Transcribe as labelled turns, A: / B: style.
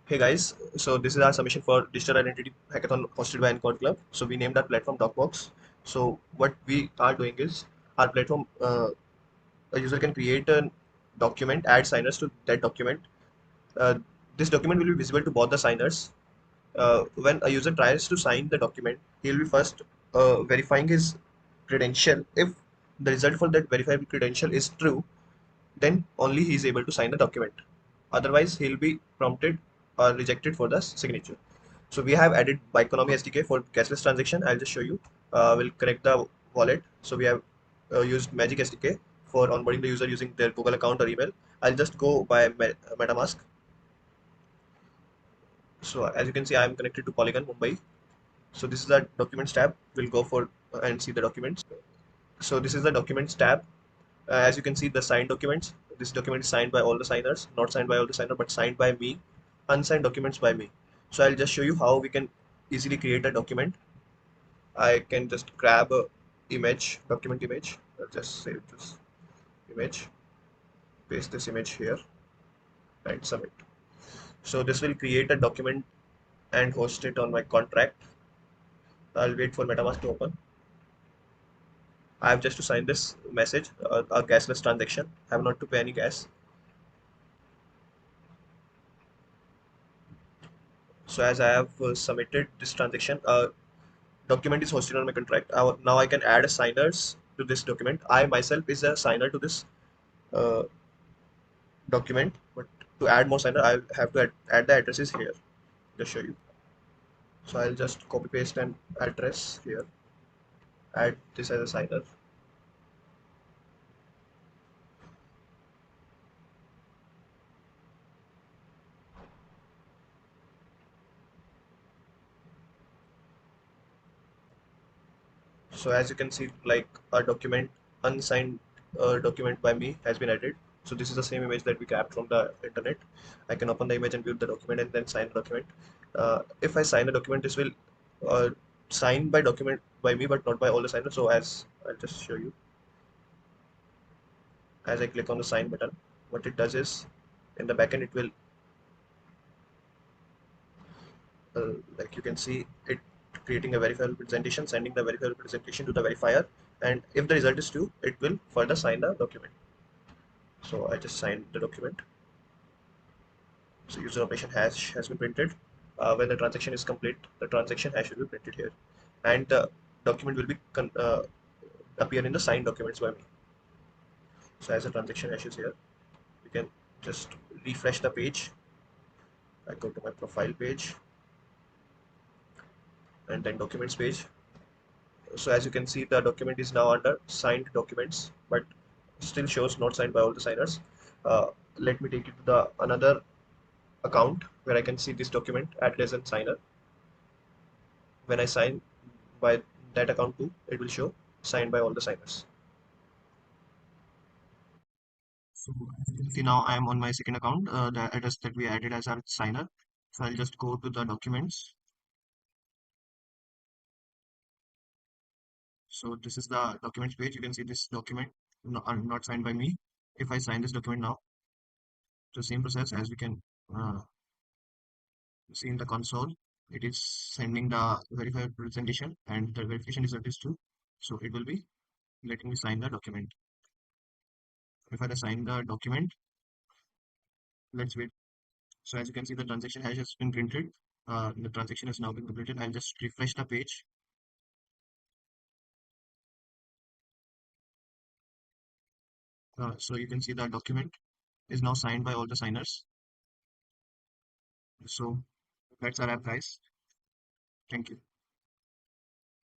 A: Hey guys, so this is our submission for Digital Identity Hackathon hosted by Encode Club. So we named our platform DocBox. So what we are doing is our platform, a user can create a document, add signers to that document. Uh, this document will be visible to both the signers. When a user tries to sign the document, he will be first verifying his credential. If the result for that verifiable credential is true, then only he is able to sign the document. Otherwise, he'll be prompted or rejected for the signature. So we have added Byconomy SDK for cashless transaction. I'll just show you. We'll connect the wallet. So we have used Magic SDK for onboarding the user using their Google account or email. I'll just go by MetaMask. So as you can see, I'm connected to Polygon Mumbai. So this is the documents tab. We'll go for and see the documents. So this is the documents tab. As you can see, the signed documents. This document is signed by all the signers, not signed by all the signers, but signed by me. Unsigned documents by me. So I'll just show you how we can easily create a document. I can just grab a image, document image. I'll just save this image, paste this image here, and submit. So this will create a document and host it on my contract. I'll wait for MetaMask to open. I have just to sign this message, a gasless transaction. I have not to pay any gas. So as I have submitted this transaction, document is hosted on my contract. Now I can add a signers to this document. I myself is a signer to this uh, document, but to add more signer, I have to add the addresses here. Just show you. So I'll just copy paste an address here. Add this as a signer. So as you can see, like a document, unsigned document by me has been added. So this is the same image that we grabbed from the internet. I can open the image and view the document and then sign the document. If I sign the document, this will sign by document by me, but not by all the signers. So as I'll just show you, as I click on the sign button, what it does is, in the backend, it will, like you can see, it creating a verifiable presentation, sending the verifiable presentation to the verifier, and if the result is true, it will further sign the document. So I just signed the document. So user operation hash has been printed. When the transaction is complete, the transaction hash will be printed here, and the document will be appear in the signed documents by me. So as the transaction hash is here, you can just refresh the page. I go to my profile page and then documents page. So as you can see, the document is now under signed documents, but still shows not signed by all the signers. Uh, Let me take you to the another account where I can see this document added as a signer. When I sign by that account too, it will show signed by all the signers. So as you can see, now I am on my second account, the address that we added as our signer. So I'll just go to the documents. So this is the documents page. You can see this document not signed by me. If I sign this document now, the same process as we can see in the console. It is sending the verified presentation and the verification result is true. So it will be letting me sign the document. If I sign the document, let's wait. So as you can see, the transaction hash has been printed. The transaction has now been completed. I'll just refresh the page. So you can see the document is now signed by all the signers. So that's our app, guys. Thank you.